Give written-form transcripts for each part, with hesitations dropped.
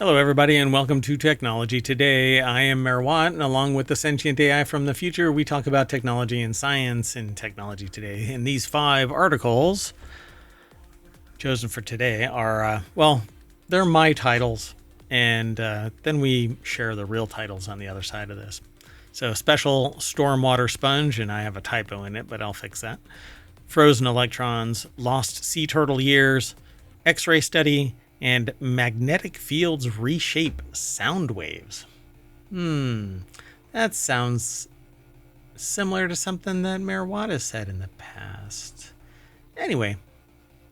Hello, everybody, and welcome to Technology Today. I am Merwat, and along with the sentient AI from the future, we talk about technology and science in Technology Today. And these 5 articles chosen for today are, they're my titles, and then we share the real titles on the other side of this. So, special stormwater sponge, and I have a typo in it, but I'll fix that. Frozen electrons, lost sea turtle years, X-ray study, and magnetic fields reshape sound waves. That sounds similar to something that Merwat has said in the past. Anyway,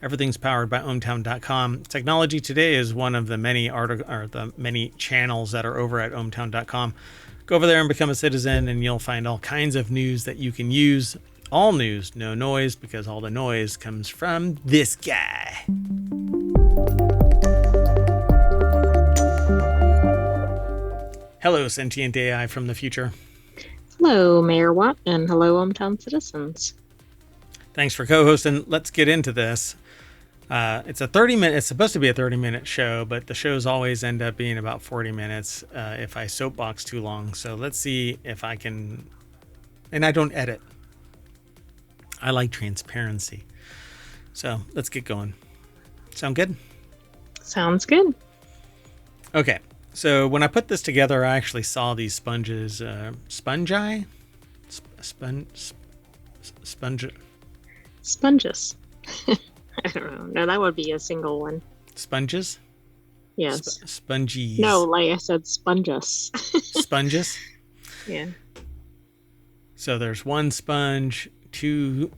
everything's powered by ohmtown.com. Technology Today is one of the many channels that are over at ohmtown.com. Go over there and become a citizen, and you'll find all kinds of news that you can use. All news, no noise, because all the noise comes from this guy. Hello, sentient AI from the future. Hello, Mayor Watt, and hello, hometown citizens. Thanks for co-hosting. Let's get into this. It's supposed to be a 30-minute show, but the shows always end up being about 40 minutes if I soapbox too long. So let's see if I can, and I don't edit. I like transparency. So let's get going. Sound good? Sounds good. Okay. So when I put this together, I actually saw these sponges, sponges. Sponges. I don't know. No, that would be a single one. Sponges? Yes. Spongies. No, like I said, sponges. Sponges? Yeah. So there's 1 sponge, 2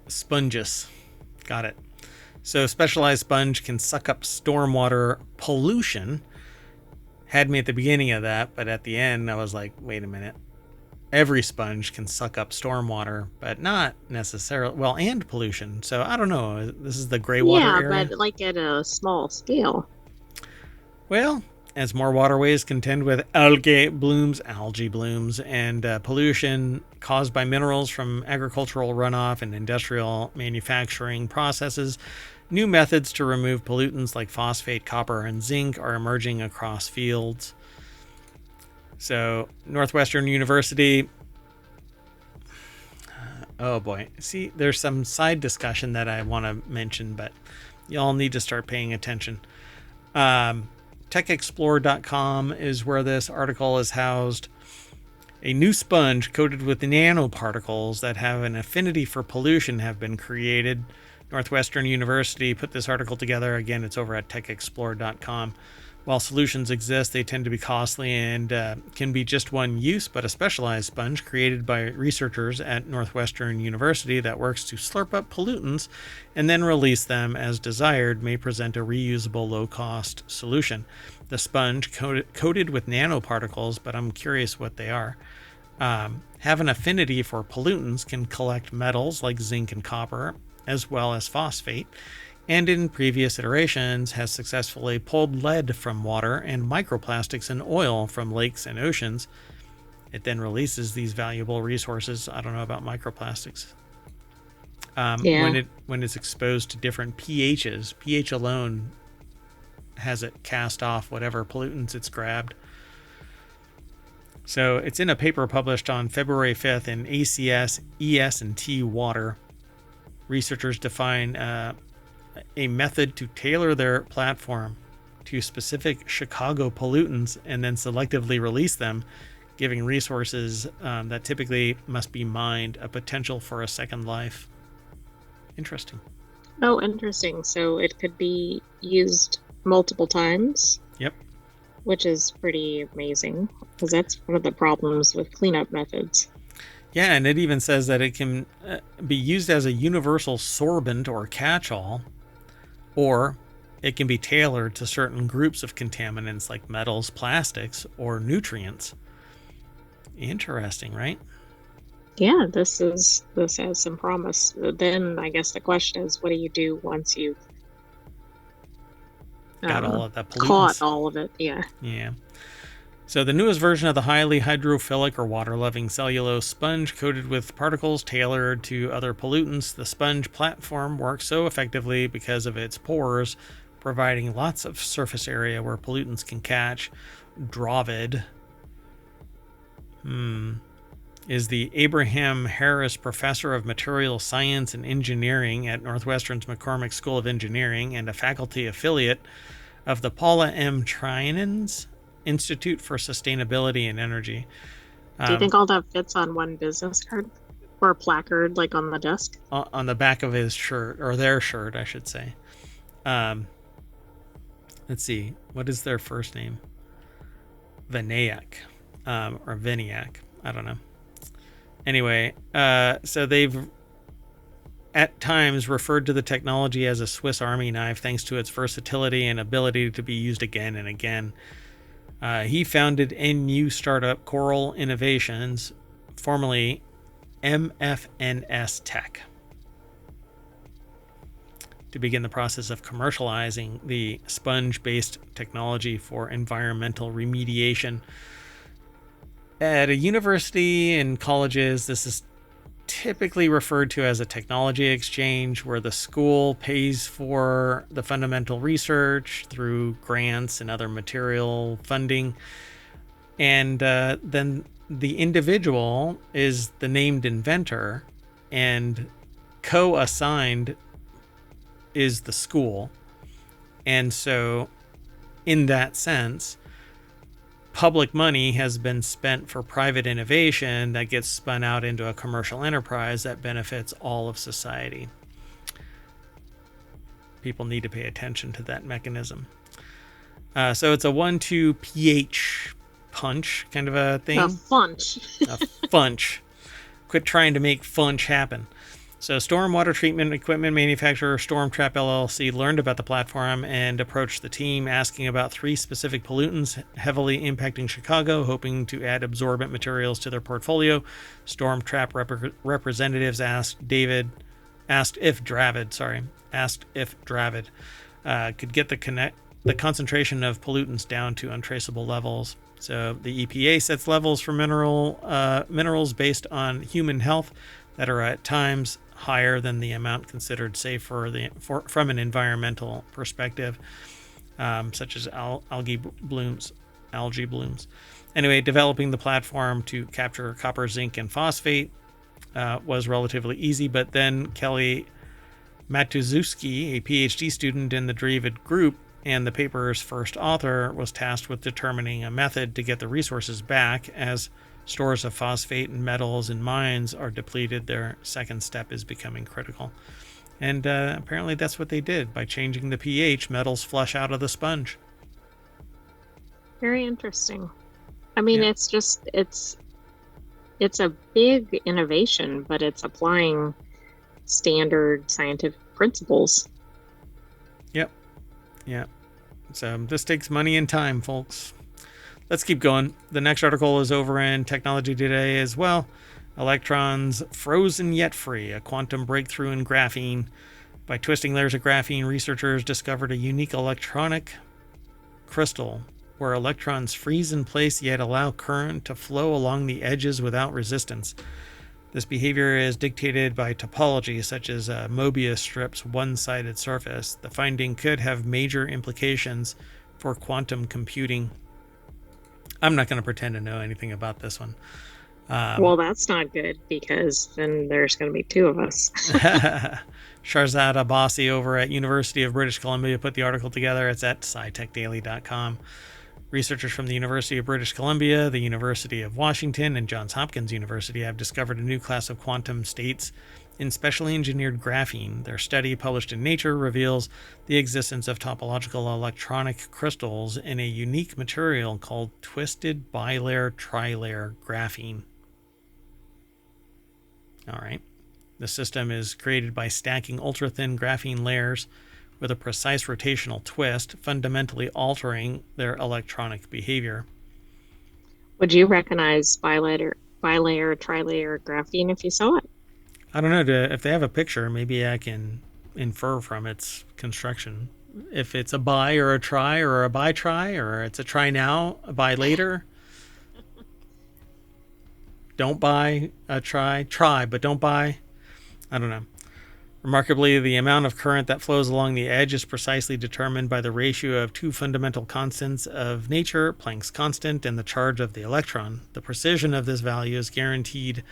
sponges. Got it. So specialized sponge can suck up stormwater pollution. Had me at the beginning of that, but at the end I was like, wait a minute. Every sponge can suck up stormwater, but not necessarily, and pollution. So I don't know. This is the gray water area. Yeah, but like at a small scale. Well, as more waterways contend with algae blooms, and pollution caused by minerals from agricultural runoff and industrial manufacturing processes, new methods to remove pollutants like phosphate, copper, and zinc are emerging across fields. So, Northwestern University. Oh boy. See, there's some side discussion that I want to mention, but y'all need to start paying attention. TechExplore.com is where this article is housed. A new sponge coated with nanoparticles that have an affinity for pollution have been created. Northwestern University put this article together. Again, it's over at techexplore.com. While solutions exist, they tend to be costly and can be just one use, but a specialized sponge created by researchers at Northwestern University that works to slurp up pollutants and then release them as desired may present a reusable, low-cost solution. The sponge, coated with nanoparticles, but I'm curious what they are, have an affinity for pollutants, can collect metals like zinc and copper, as well as phosphate, and in previous iterations has successfully pulled lead from water and microplastics and oil from lakes and oceans. It then releases these valuable resources. I don't know about microplastics. When it's exposed to different pHs, pH alone has it cast off whatever pollutants it's grabbed. So it's in a paper published on February 5th in ACS, ES&T Water. Researchers define a method to tailor their platform to specific Chicago pollutants and then selectively release them, giving resources that typically must be mined a potential for a second life. Interesting. Oh, interesting. So it could be used multiple times. Yep. Which is pretty amazing, because that's one of the problems with cleanup methods. Yeah, and it even says that it can be used as a universal sorbent or catch-all, or it can be tailored to certain groups of contaminants like metals, plastics, or nutrients. Interesting, right? Yeah, this has some promise. Then I guess the question is, what do you do once you've got all of that pollutants? Caught all of it, yeah. Yeah. So the newest version of the highly hydrophilic or water-loving cellulose sponge coated with particles tailored to other pollutants. The sponge platform works so effectively because of its pores, providing lots of surface area where pollutants can catch. Dravid is the Abraham Harris Professor of Material Science and Engineering at Northwestern's McCormick School of Engineering and a faculty affiliate of the Paula M. Trianens Institute for Sustainability and Energy. Do you think all that fits on one business card or a placard, like on the desk? On the back of his shirt, or their shirt, I should say. Let's see. What is their first name? Vinayak. Or Viniak. I don't know. Anyway, so they've at times referred to the technology as a Swiss Army knife thanks to its versatility and ability to be used again and again. He founded NU startup Coral Innovations, formerly MFNS Tech, to begin the process of commercializing the sponge-based technology for environmental remediation. At a university and colleges, this is typically referred to as a technology exchange, where the school pays for the fundamental research through grants and other material funding, and then the individual is the named inventor, and co-assigned is the school. And so in that sense, public money has been spent for private innovation that gets spun out into a commercial enterprise that benefits all of society. People need to pay attention to that mechanism. So it's a 1-2 pH punch kind of a thing. A funch. A funch. Quit trying to make funch happen. So stormwater treatment equipment manufacturer Stormtrap LLC learned about the platform and approached the team asking about 3 specific pollutants heavily impacting Chicago, hoping to add absorbent materials to their portfolio. Stormtrap representatives asked if Dravid could get the concentration of pollutants down to untraceable levels. So the EPA sets levels for minerals based on human health that are at times higher than the amount considered safe from an environmental perspective, such as algae blooms. Anyway, developing the platform to capture copper, zinc, and phosphate was relatively easy, but then Kelly Matuszewski, a PhD student in the Dravid group and the paper's first author, was tasked with determining a method to get the resources back. As stores of phosphate and metals in mines are depleted, their second step is becoming critical. And apparently that's what they did. By changing the pH, metals flush out of the sponge. Very interesting. I mean, Yeah. it's a big innovation, but it's applying standard scientific principles. Yep. Yeah. So this takes money and time, folks. Let's keep going. The next article is over in Technology Today as well. Electrons frozen yet free, a quantum breakthrough in graphene. By twisting layers of graphene, researchers discovered a unique electronic crystal where electrons freeze in place yet allow current to flow along the edges without resistance. This behavior is dictated by topology, such as a Mobius strip's one-sided surface. The finding could have major implications for quantum computing. I'm not going to pretend to know anything about this one. Well, that's not good, because then there's going to be 2 of us. Sharzad Abbasi over at University of British Columbia put the article together. It's at scitechdaily.com. Researchers from the University of British Columbia, the University of Washington, and Johns Hopkins University have discovered a new class of quantum states in specially engineered graphene. Their study, published in Nature, reveals the existence of topological electronic crystals in a unique material called twisted bilayer trilayer graphene. All right. The system is created by stacking ultra-thin graphene layers with a precise rotational twist, fundamentally altering their electronic behavior. Would you recognize bilayer, trilayer graphene if you saw it? I don't know. If they have a picture, maybe I can infer from its construction. If it's a bi or a tri or a bi-tri, or it's a try now, a buy later. Don't buy a try, but don't buy. I don't know. Remarkably, the amount of current that flows along the edge is precisely determined by the ratio of two fundamental constants of nature, Planck's constant and the charge of the electron. The precision of this value is guaranteed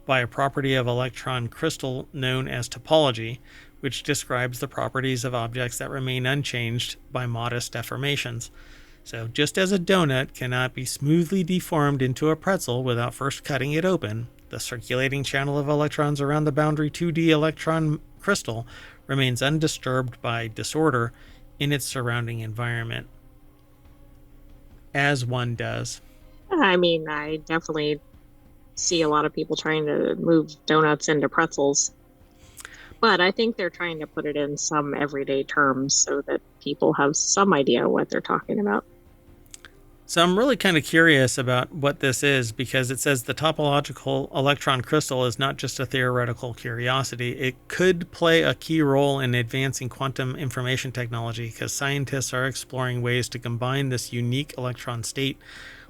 by a property of electron crystal known as topology, which describes the properties of objects that remain unchanged by modest deformations. So just as a donut cannot be smoothly deformed into a pretzel without first cutting it open, the circulating channel of electrons around the boundary 2D electron crystal remains undisturbed by disorder in its surrounding environment. As one does. I mean, I definitely see a lot of people trying to move donuts into pretzels. But I think they're trying to put it in some everyday terms so that people have some idea what they're talking about. So I'm really kind of curious about what this is, because it says the topological electron crystal is not just a theoretical curiosity. It could play a key role in advancing quantum information technology, because scientists are exploring ways to combine this unique electron state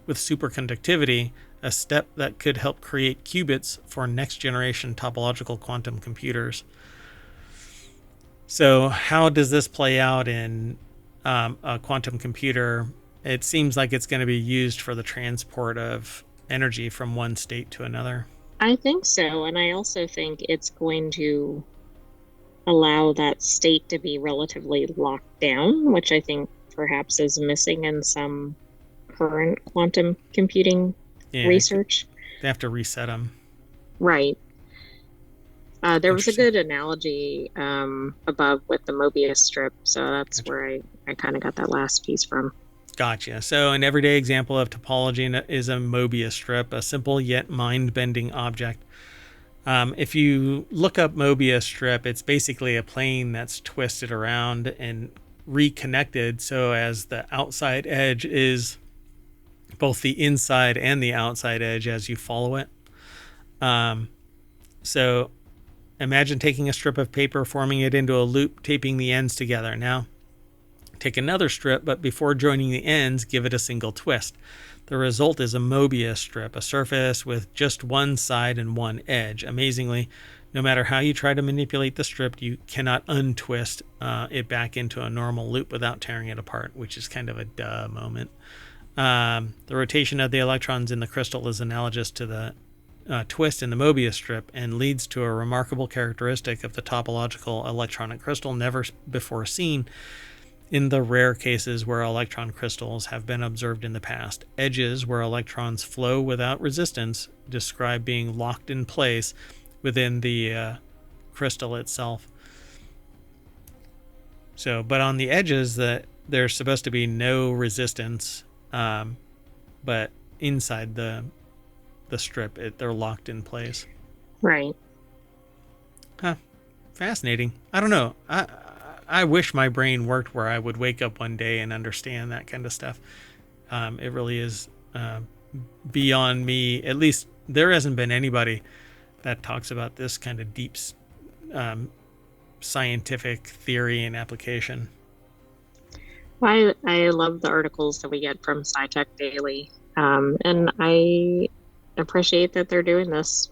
with superconductivity, a step that could help create qubits for next generation topological quantum computers. So how does this play out in a quantum computer? It seems like it's going to be used for the transport of energy from one state to another. I think so. And I also think it's going to allow that state to be relatively locked down, which I think perhaps is missing in some current quantum computing research. They have to reset them. Right. There was a good analogy above with the Mobius strip. So that's where I kind of got that last piece from. Gotcha. So an everyday example of topology is a Mobius strip, a simple yet mind-bending object. If you look up Mobius strip, it's basically a plane that's twisted around and reconnected so as the outside edge is both the inside and the outside edge as you follow it. So imagine taking a strip of paper, forming it into a loop, taping the ends together. Now, take another strip, but before joining the ends, give it a single twist. The result is a Mobius strip, a surface with just one side and one edge. Amazingly, no matter how you try to manipulate the strip, you cannot untwist it back into a normal loop without tearing it apart, which is kind of a duh moment. The rotation of the electrons in the crystal is analogous to the twist in the Mobius strip and leads to a remarkable characteristic of the topological electronic crystal never before seen in the rare cases where electron crystals have been observed in the past. Edges where electrons flow without resistance describe being locked in place within the crystal itself. So, but on the edges, there's supposed to be no resistance, but inside the strip, they're locked in place. Right. Huh. Fascinating. I don't know. I wish my brain worked where I would wake up one day and understand that kind of stuff. It really is beyond me. At least there hasn't been anybody that talks about this kind of deep scientific theory and application. I love the articles that we get from SciTech Daily, and I appreciate that they're doing this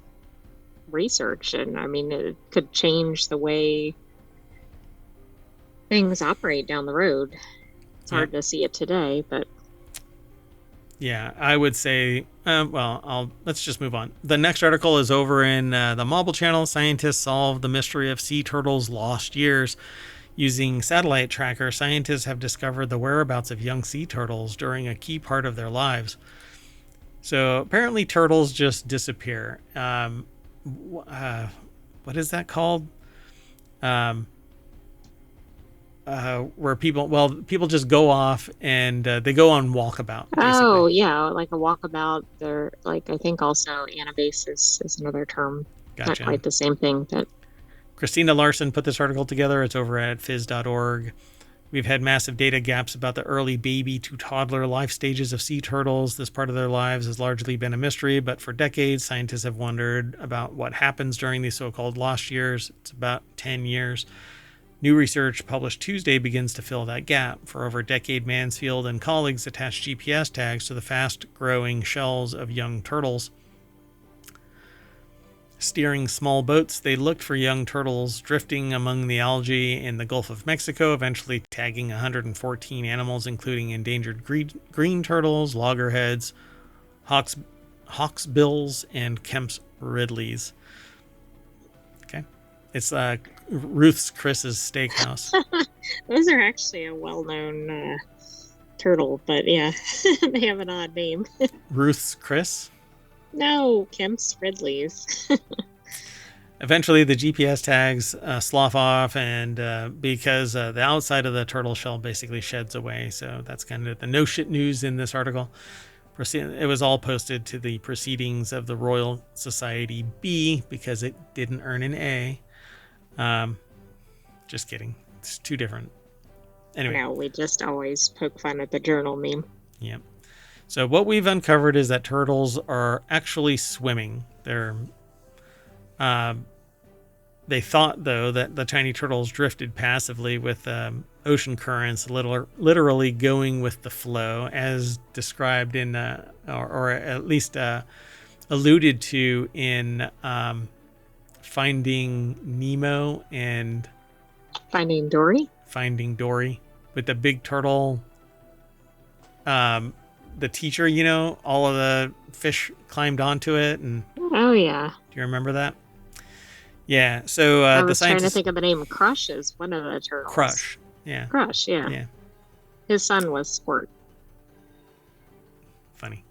research. And I mean, it could change the way things operate down the road. It's hard to see it today, but yeah, I would say, let's just move on. The next article is over in the Mobile Channel. Scientists solve the mystery of sea turtles' lost years. Using satellite tracker, scientists have discovered the whereabouts of young sea turtles during a key part of their lives. So apparently turtles just disappear. What is that called? Where people just go off and they go on walkabout. Basically. Oh yeah, like a walkabout. They're like, I think also anabasis is another term. Gotcha. Not quite the same thing, but Christina Larson put this article together. It's over at phys.org. We've had massive data gaps about the early baby to toddler life stages of sea turtles. This part of their lives has largely been a mystery, but for decades, scientists have wondered about what happens during these so-called lost years. It's about 10 years. New research published Tuesday begins to fill that gap. For over a decade, Mansfield and colleagues attached GPS tags to the fast-growing shells of young turtles. Steering small boats, they looked for young turtles drifting among the algae in the Gulf of Mexico, eventually tagging 114 animals, including endangered green turtles, loggerheads, hawksbills, and Kemp's ridleys. Okay. It's Ruth's Chris's Steakhouse. Those are actually a well-known turtle, but yeah, they have an odd name. Ruth's Chris? No, Kemp's Ridley's. Eventually, the GPS tags slough off, and because the outside of the turtle shell basically sheds away. So that's kind of the no shit news in this article. It was all posted to the Proceedings of the Royal Society B because it didn't earn an A. Just kidding. It's two different. Anyway. No, we just always poke fun at the journal meme. Yeah. So what we've uncovered is that turtles are actually swimming. They thought, though, that the tiny turtles drifted passively with ocean currents, literally going with the flow, as described in, or at least alluded to in Finding Nemo and Finding Dory? Finding Dory, with the big turtle. The teacher, all of the fish climbed onto it, and oh yeah, do you remember that? Yeah. So I was trying to think of the name. Crush is one of the turtles. Crush, yeah. Crush, yeah. His son was Squirt. Funny.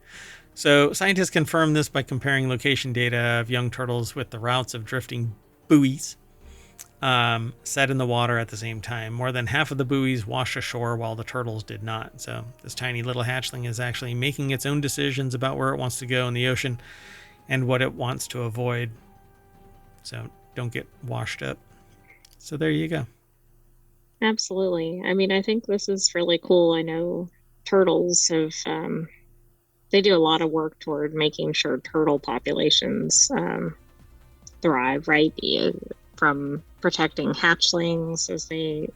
So scientists confirmed this by comparing location data of young turtles with the routes of drifting buoys set in the water at the same time. More than half of the buoys washed ashore while the turtles did not. So this tiny little hatchling is actually making its own decisions about where it wants to go in the ocean and what it wants to avoid. So don't get washed up. So there you go. Absolutely. I mean, I think this is really cool. I know turtles have, they do a lot of work toward making sure turtle populations thrive, right? From protecting hatchlings as they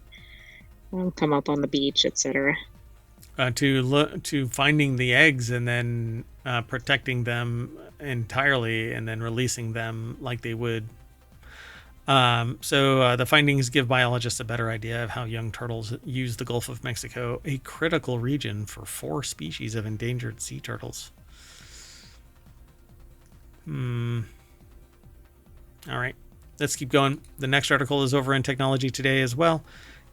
come up on the beach, etc. To finding the eggs and then protecting them entirely and then releasing them like they would. So the findings give biologists a better idea of how young turtles use the Gulf of Mexico, a critical region for 4 species of endangered sea turtles. All right. Let's keep going. The next article is over in Technology Today as well.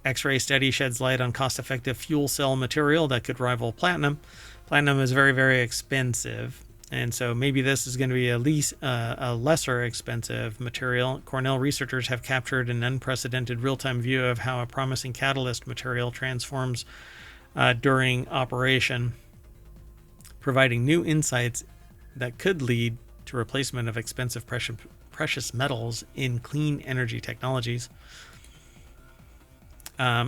X-ray study sheds light on cost-effective fuel cell material that could rival platinum. Platinum is very, very expensive, and so maybe this is going to be a lesser expensive material. Cornell researchers have captured an unprecedented real-time view of how a promising catalyst material transforms during operation, providing new insights that could lead to replacement of expensive precious metals in clean energy technologies.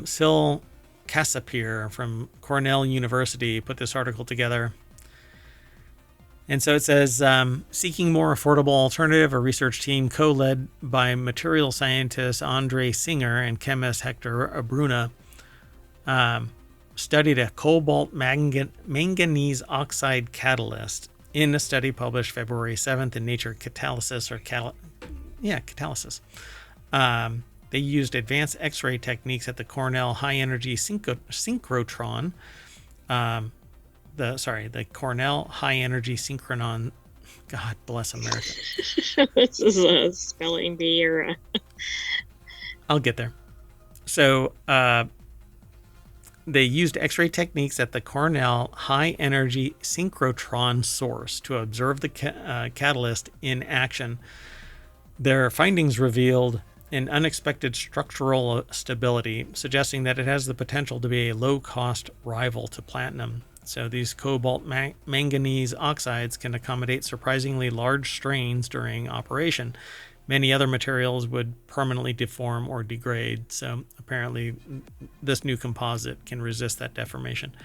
Sil Kasapir from Cornell University put this article together. And so it says, seeking more affordable alternative, a research team co-led by material scientist Andre Singer and chemist Hector Abruna studied a cobalt manganese oxide catalyst in a study published February 7th in Nature Catalysis, Catalysis. They used advanced X-ray techniques at the Cornell High Energy Synchrotron. The Cornell High Energy Synchronon. God bless America. This is a spelling bee or I'll get there. So they used X-ray techniques at the Cornell High Energy Synchrotron source to observe the catalyst in action. Their findings revealed an unexpected structural stability, suggesting that it has the potential to be a low-cost rival to platinum. So these cobalt manganese oxides can accommodate surprisingly large strains during operation. Many other materials would permanently deform or degrade. So apparently this new composite can resist that deformation.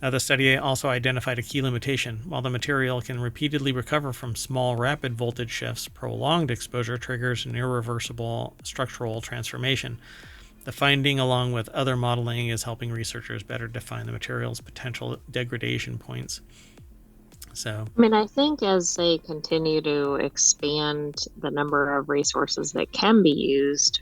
The study also identified a key limitation. While the material can repeatedly recover from small rapid voltage shifts, prolonged exposure triggers an irreversible structural transformation. The finding, along with other modeling, is helping researchers better define the material's potential degradation points. So, I mean, I think as they continue to expand the number of resources that can be used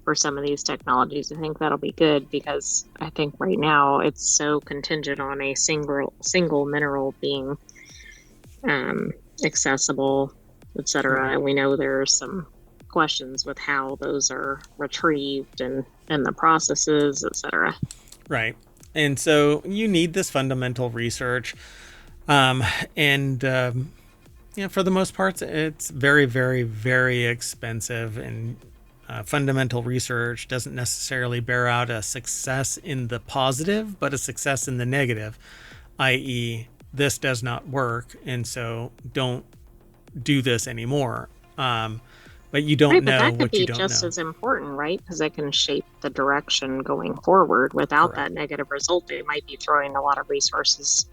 for some of these technologies, I think that'll be good because I think right now it's so contingent on a single mineral being um, accessible, etc. right, And we know there's some questions with how those are retrieved and the processes, etc. right. And so you need this fundamental research. Um, and for the most part, it's very, very, very expensive, and fundamental research doesn't necessarily bear out a success in the positive, but a success in the negative, i.e., this does not work, and so don't do this anymore. But you don't Right, but know that could what you be don't just know. as important, right? Because it can shape the direction going forward. Without Correct. that negative result, they might be throwing a lot of resources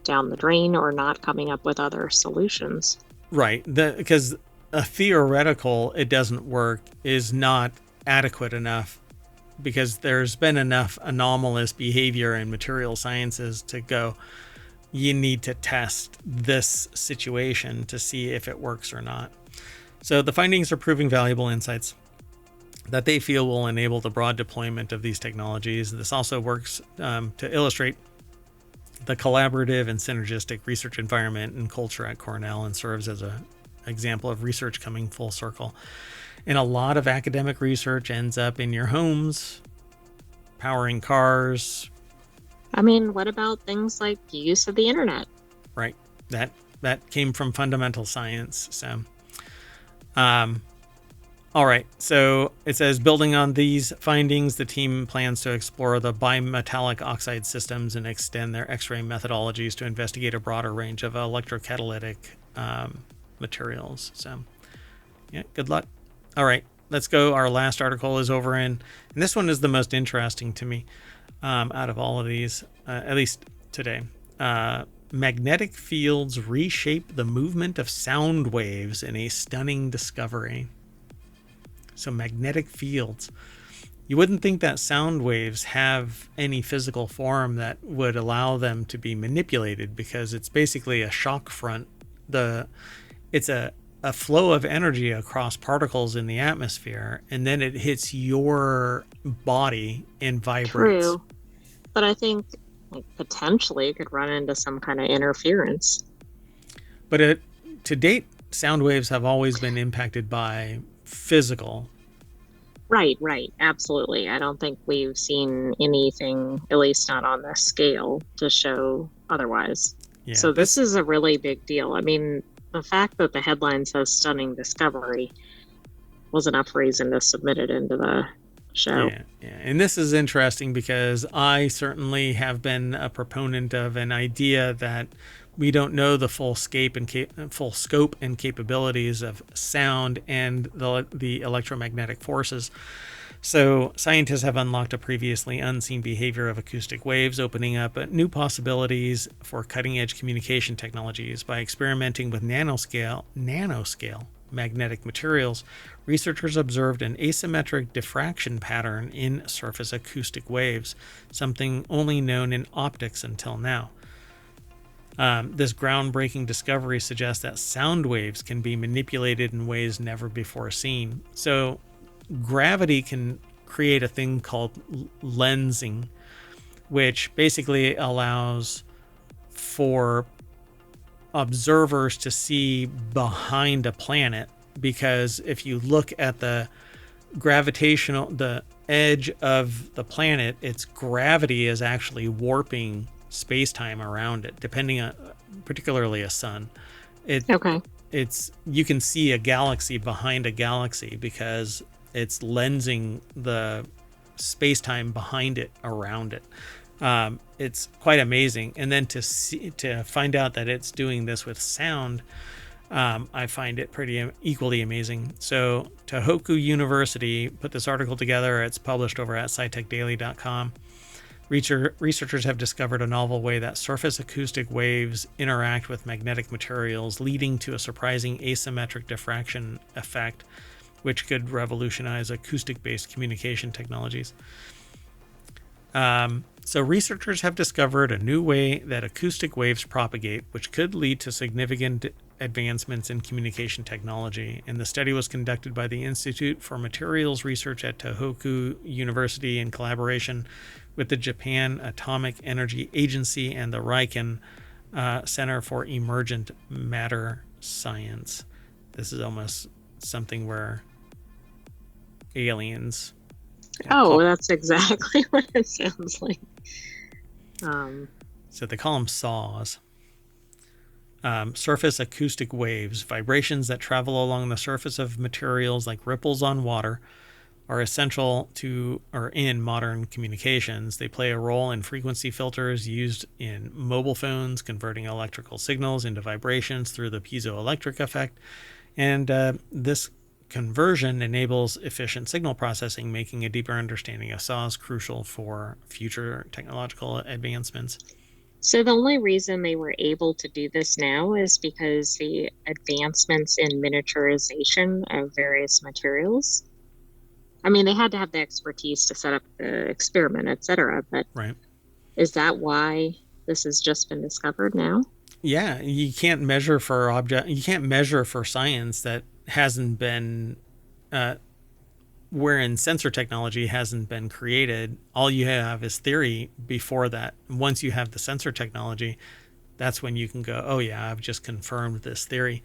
down the drain or not coming up with other solutions. Right. Because a theoretical, it doesn't work, is not adequate enough, because there's been enough anomalous behavior in material sciences to go, you need to test this situation to see if it works or not. So the findings are proving valuable insights that they feel will enable the broad deployment of these technologies. This also works to illustrate the collaborative and synergistic research environment and culture at Cornell, and serves as an example of research coming full circle. And a lot of academic research ends up in your homes, powering cars, I mean, what about things like use of the internet? right? That came from fundamental science. So, um, all right. So it says, building on these findings, the team plans to explore the bimetallic oxide systems and extend their X-ray methodologies to investigate a broader range of electrocatalytic materials. So, yeah, good luck. All right, let's go. Our last article is over in, and this one is the most interesting to me out of all of these, at least today. Magnetic fields reshape the movement of sound waves in a stunning discovery. So, magnetic fields. You wouldn't think that sound waves have any physical form that would allow them to be manipulated, because it's basically a shock front. It's a flow of energy across particles in the atmosphere, and then it hits your body and vibrates. True, but I think like potentially it could run into some kind of interference. But to date, sound waves have always been impacted by physical. Right, right, absolutely. I don't think we've seen anything, at least not on this scale, to show otherwise. Yeah, So this this. is a really big deal. I mean, the fact that the headline says stunning discovery was enough reason to submit it into the show. Yeah, and this is interesting because I certainly have been a proponent of an idea that we don't know the full scope and capabilities of sound and the electromagnetic forces. So scientists have unlocked a previously unseen behavior of acoustic waves, opening up new possibilities for cutting-edge communication technologies. By experimenting with nanoscale magnetic materials, researchers observed an asymmetric diffraction pattern in surface acoustic waves, something only known in optics until now. This groundbreaking discovery suggests that sound waves can be manipulated in ways never before seen. So, gravity can create a thing called lensing, which basically allows for observers to see behind a planet, because if you look at the edge of the planet, its gravity is actually warping space-time around it, depending on particularly a sun. Okay. It's you can see a galaxy behind a galaxy because it's lensing the space-time behind it around it. It's quite amazing. And then to find out that it's doing this with sound, I find it pretty equally amazing. So Tohoku University put this article together. It's published over at scitechdaily.com. Researchers have discovered a novel way that surface acoustic waves interact with magnetic materials, leading to a surprising asymmetric diffraction effect, which could revolutionize acoustic-based communication technologies. So, researchers have discovered a new way that acoustic waves propagate, which could lead to significant advancements in communication technology. And the study was conducted by the Institute for Materials Research at Tohoku University in collaboration with the Japan Atomic Energy Agency and the Riken Center for Emergent Matter Science. This is almost something where aliens. Oh, that's exactly what it sounds like. So they call them SAW. Surface acoustic waves, vibrations that travel along the surface of materials like ripples on water, are essential to or in modern communications. They play a role in frequency filters used in mobile phones, converting electrical signals into vibrations through the piezoelectric effect. And this conversion enables efficient signal processing, making a deeper understanding of SAW crucial for future technological advancements. So the only reason they were able to do this now is because the advancements in miniaturization of various materials. I mean, they had to have the expertise to set up the experiment, etc. But right. Is that why this has just been discovered now? Yeah, you can't measure for You can't measure for science that hasn't been, wherein sensor technology hasn't been created. All you have is theory before that. Once you have the sensor technology, that's when you can go, oh yeah, I've just confirmed this theory.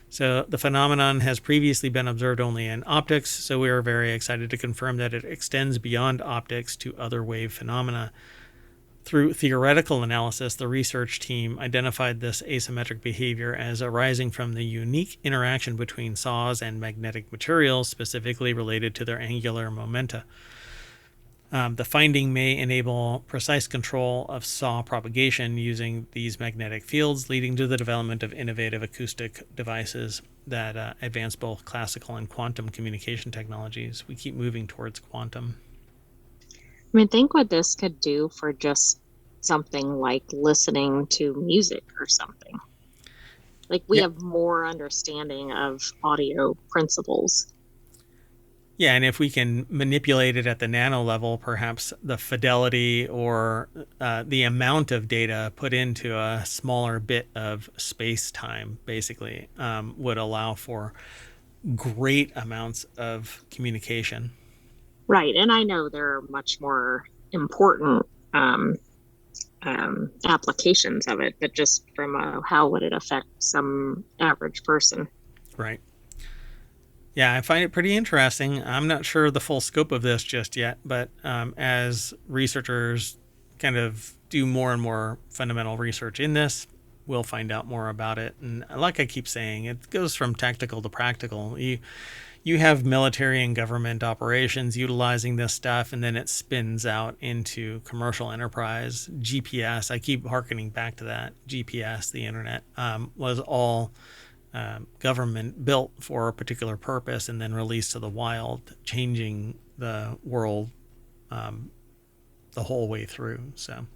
So the phenomenon has previously been observed only in optics, so we are very excited to confirm that it extends beyond optics to other wave phenomena. Through theoretical analysis, the research team identified this asymmetric behavior as arising from the unique interaction between SAWs and magnetic materials, specifically related to their angular momenta. The finding may enable precise control of SAW propagation using these magnetic fields, leading to the development of innovative acoustic devices that advance both classical and quantum communication technologies. We keep moving towards quantum. I mean, think what this could do for just something like listening to music or something. Like we have more understanding of audio principles. Yeah, and if we can manipulate it at the nano level, perhaps the fidelity or the amount of data put into a smaller bit of space-time, basically, would allow for great amounts of communication. Right, and I know there are much more important applications of it, but just from how would it affect some average person? Right. Yeah, I find it pretty interesting. I'm not sure the full scope of this just yet, but as researchers kind of do more and more fundamental research in this, we'll find out more about it. And like I keep saying, it goes from tactical to practical. You have military and government operations utilizing this stuff, and then it spins out into commercial enterprise. GPS, I keep hearkening back to that. GPS, the internet, was all government built for a particular purpose and then released to the wild, changing the world the whole way through. So,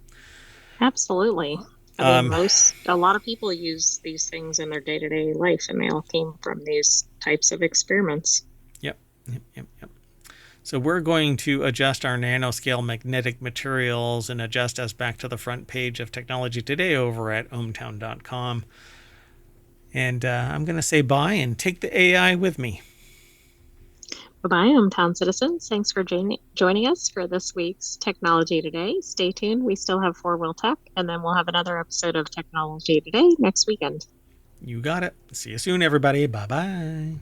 absolutely. I mean, a lot of people use these things in their day-to-day life, and they all came from these types of experiments. Yep. So we're going to adjust our nanoscale magnetic materials and adjust us back to the front page of Technology Today over at ohmtown.com. And I'm going to say bye and take the AI with me. Bye-bye, hometown citizens. Thanks for joining us for this week's Technology Today. Stay tuned. We still have FourWheelTech, and then we'll have another episode of Technology Today next weekend. You got it. See you soon, everybody. Bye-bye.